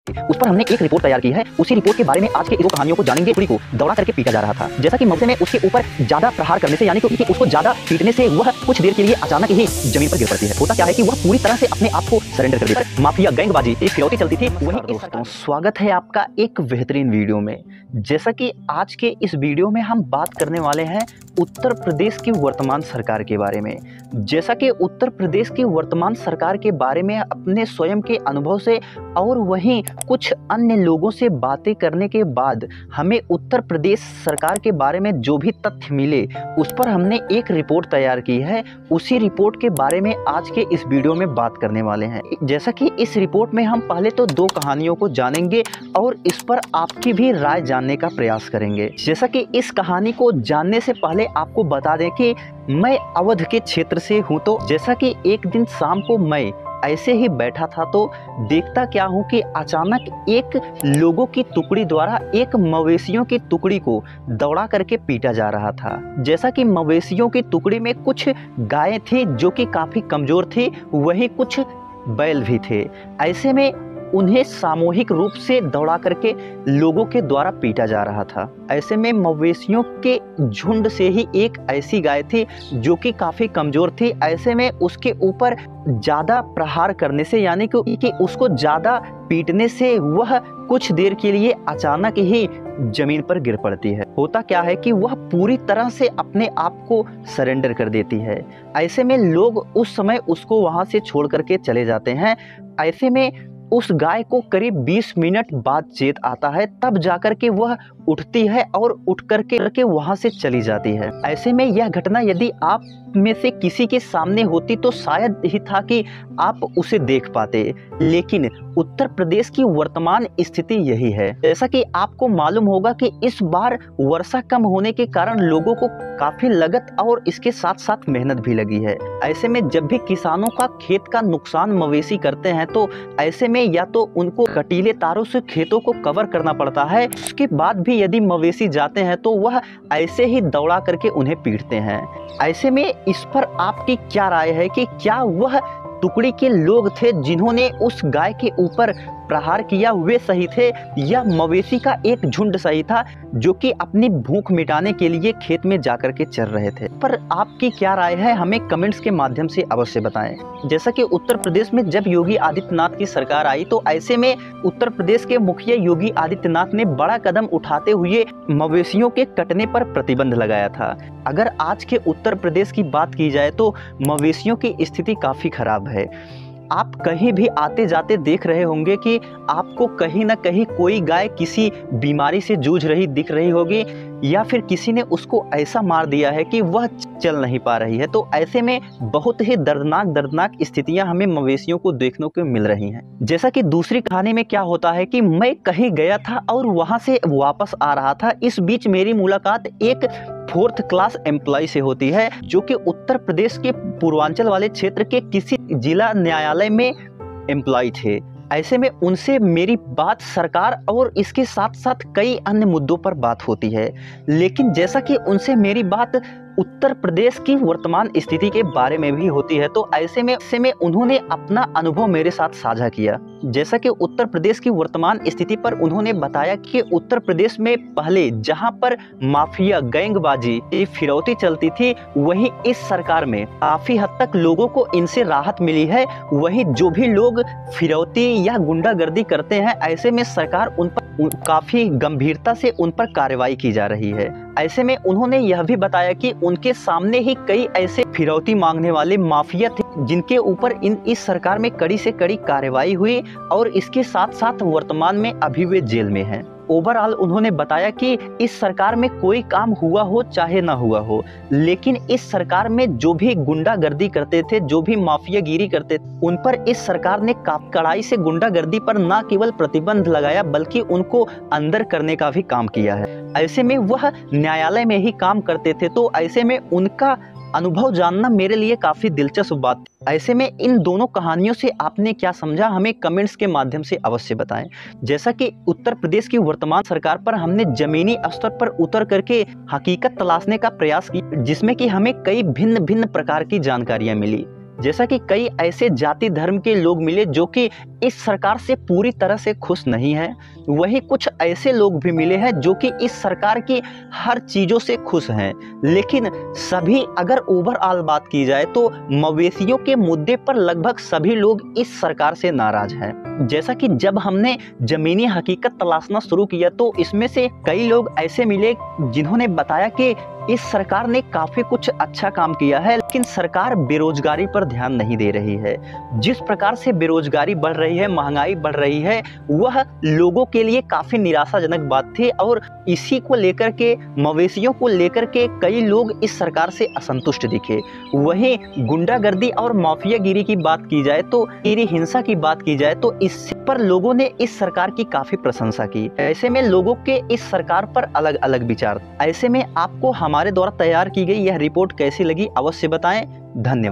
उस पर हमने एक रिपोर्ट तैयार की है। उसी रिपोर्ट के बारे में आज के दो कहानियों को जानेंगे। कुड़ी को दौड़ा करके पीटा जा रहा था। जैसा कि मौके में उसके ऊपर ज्यादा प्रहार करने से यानी कि उसको ज्यादा पीटने से वह कुछ देर के लिए अचानक ही जमीन पर गिर पड़ती है। होता क्या है कि वह पूरी तरह से अपने आप को सरेंडर कर देता है। माफिया गैंगबाजी एक फिरौती चलती थी। वही दोस्तों, स्वागत है आपका एक बेहतरीन वीडियो में। जैसा कि आज के इस वीडियो में हम बात करने वाले हैं उत्तर प्रदेश की वर्तमान सरकार के बारे में। जैसा कि उत्तर प्रदेश की वर्तमान सरकार के बारे में अपने स्वयं के अनुभव से और वहीं कुछ अन्य लोगों से बातें करने के बाद हमें उत्तर प्रदेश सरकार के बारे में जो भी तथ्य मिले उस पर हमने एक रिपोर्ट तैयार की है। उसी रिपोर्ट के बारे में आज के इस वीडियो में बात करने वाले हैं। जैसा कि इस रिपोर्ट में हम पहले तो दो कहानियों को जानेंगे और इस पर आपकी भी राय जानने का प्रयास करेंगे। जैसा कि इस कहानी को जानने से पहले आपको बता दें कि मैं अवध के क्षेत्र से हूं। तो जैसा कि एक दिन शाम को मैं ऐसे ही बैठा था तो देखता क्या हूं कि अचानक एक लोगों की टुकड़ी द्वारा एक मवेशियों की टुकड़ी को दौड़ा करके पीटा जा रहा था। जैसा कि मवेशियों की टुकड़ी में कुछ गायें थी जो कि काफ़ी कमज़ोर थी, वहीं कुछ बैल भी थे। ऐसे में उन्हें सामूहिक रूप से दौड़ा करके लोगों के द्वारा पीटा जा रहा था। ऐसे में मवेशियों के झुंड से ही एक ऐसी गाय थी जो कि काफ़ी कमज़ोर थी। ऐसे में उसके ऊपर ज़्यादा प्रहार करने से यानी कि उसको ज़्यादा पीटने से वह कुछ देर के लिए अचानक ही जमीन पर गिर पड़ती है। होता क्या है कि वह पूरी तरह से अपने आप को सरेंडर कर देती है। ऐसे में लोग उस समय उसको वहाँ से छोड़ करके चले जाते हैं। ऐसे में उस गाय को करीब 20 मिनट बाद चेत आता है, तब जाकर के वह उठती है और उठ करके वहां से चली जाती है। ऐसे में यह घटना यदि आप में से किसी के सामने होती तो शायद ही था कि आप उसे देख पाते, लेकिन उत्तर प्रदेश की वर्तमान स्थिति यही है। जैसा कि आपको मालूम होगा कि इस बार वर्षा कम होने के कारण लोगों को काफी लागत और इसके साथ साथ मेहनत भी लगी है। ऐसे में जब भी किसानों का खेत का नुकसान मवेशी करते हैं तो ऐसे में या तो उनको कटीले तारों से खेतों को कवर करना पड़ता है, उसके बाद भी यदि मवेशी जाते हैं तो वह ऐसे ही दौड़ा करके उन्हें पीटते हैं। ऐसे में इस पर आपकी क्या राय है कि क्या वह टुकड़ी के लोग थे जिन्होंने उस गाय के ऊपर प्रहार किया वे सही थे या मवेशी का एक झुंड सही था जो कि अपनी भूख मिटाने के लिए खेत में जाकर के चर रहे थे? पर आपकी क्या राय है हमें कमेंट्स के माध्यम से अवश्य बताएं। जैसा कि उत्तर प्रदेश में जब योगी आदित्यनाथ की सरकार आई तो ऐसे में उत्तर प्रदेश के मुखिया योगी आदित्यनाथ ने बड़ा कदम उठाते हुए मवेशियों के कटने पर प्रतिबंध लगाया था। अगर आज के उत्तर प्रदेश की बात की जाए तो मवेशियों की स्थिति काफ़ी खराब है। आप कहीं भी आते जाते देख रहे होंगे कि आपको कहीं ना कहीं कोई गाय किसी बीमारी से जूझ रही दिख रही होगी या फिर किसी ने उसको ऐसा मार दिया है कि वह चल नहीं पा रही है। तो ऐसे में बहुत ही दर्दनाक स्थितियां हमें मवेशियों को देखने को मिल रही हैं। जैसा कि दूसरी कहानी में क्या होता है कि मैं कहीं गया था और वहां से वापस आ रहा था। इस बीच मेरी मुलाकात एक 4th क्लास एम्प्लॉय से होती है जो कि उत्तर प्रदेश के पूर्वांचल वाले क्षेत्र के किसी जिला न्यायालय में एम्प्लॉय थे। ऐसे में उनसे मेरी बात सरकार और इसके साथ साथ कई अन्य मुद्दों पर बात होती है, लेकिन जैसा कि उनसे मेरी बात उत्तर प्रदेश की वर्तमान स्थिति के बारे में भी होती है तो ऐसे में उन्होंने अपना अनुभव मेरे साथ साझा किया। जैसा कि उत्तर प्रदेश की वर्तमान स्थिति पर उन्होंने बताया कि उत्तर प्रदेश में पहले जहां पर माफिया गैंगबाजी फिरौती चलती थी, वहीं इस सरकार में काफी हद तक लोगों को इनसे राहत मिली है। वहीं जो भी लोग फिरौती या गुंडागर्दी करते हैं ऐसे में सरकार उन पर काफी गंभीरता से उन पर कार्रवाई की जा रही है। ऐसे में उन्होंने यह भी बताया कि उनके सामने ही कई ऐसे फिरौती मांगने वाले माफिया थे जिनके ऊपर इस सरकार में कड़ी से कड़ी कार्रवाई हुई और इसके साथ साथ वर्तमान में अभी वे जेल में हैं। ओवरऑल उन्होंने बताया कि इस सरकार में कोई काम हुआ हो चाहे ना हुआ हो, लेकिन इस सरकार में जो भी गुंडागर्दी करते थे, जो भी माफियागिरी करते थे, उन पर इस सरकार ने कड़ाई से गुंडागर्दी पर न केवल प्रतिबंध लगाया बल्कि उनको अंदर करने का भी काम किया है। ऐसे में वह न्यायालय में ही काम करते थे तो ऐसे में उनका अनुभव जानना मेरे लिए काफ़ी दिलचस्प बात। ऐसे में इन दोनों कहानियों से आपने क्या समझा हमें कमेंट्स के माध्यम से अवश्य बताएं। जैसा कि उत्तर प्रदेश की वर्तमान सरकार पर हमने जमीनी स्तर पर उतर करके हकीकत तलाशने का प्रयास किया जिसमें कि हमें कई भिन्न भिन्न प्रकार की जानकारियां मिली। जैसा कि कई ऐसे जाति धर्म के लोग मिले जो कि इस सरकार से पूरी तरह से खुश नहीं हैं, वही कुछ ऐसे लोग भी मिले हैं जो कि इस सरकार की हर चीज़ों से खुश हैं। लेकिन सभी अगर ओवरऑल बात की जाए तो मवेशियों के मुद्दे पर लगभग सभी लोग इस सरकार से नाराज हैं। जैसा कि जब हमने ज़मीनी हकीकत तलाशना शुरू किया तो इसमें से कई लोग ऐसे मिले जिन्होंने बताया कि इस सरकार ने काफ़ी कुछ अच्छा काम किया है, लेकिन सरकार बेरोजगारी पर ध्यान नहीं दे रही है। जिस प्रकार से बेरोजगारी बढ़ रही है, महंगाई बढ़ रही है, वह लोगों के लिए काफ़ी निराशाजनक बात थी और इसी को लेकर के, मवेशियों को लेकर के कई लोग इस सरकार से असंतुष्ट दिखे। वहीं गुंडागर्दी और माफियागिरी की बात की जाए तो, हिंसा की बात की जाए तो इस पर लोगों ने इस सरकार की काफ़ी प्रशंसा की। ऐसे में लोगों के इस सरकार पर अलग अलग विचार। ऐसे में आपको हमारे द्वारा तैयार की गई यह रिपोर्ट कैसी लगी अवश्य बताएं। धन्यवाद।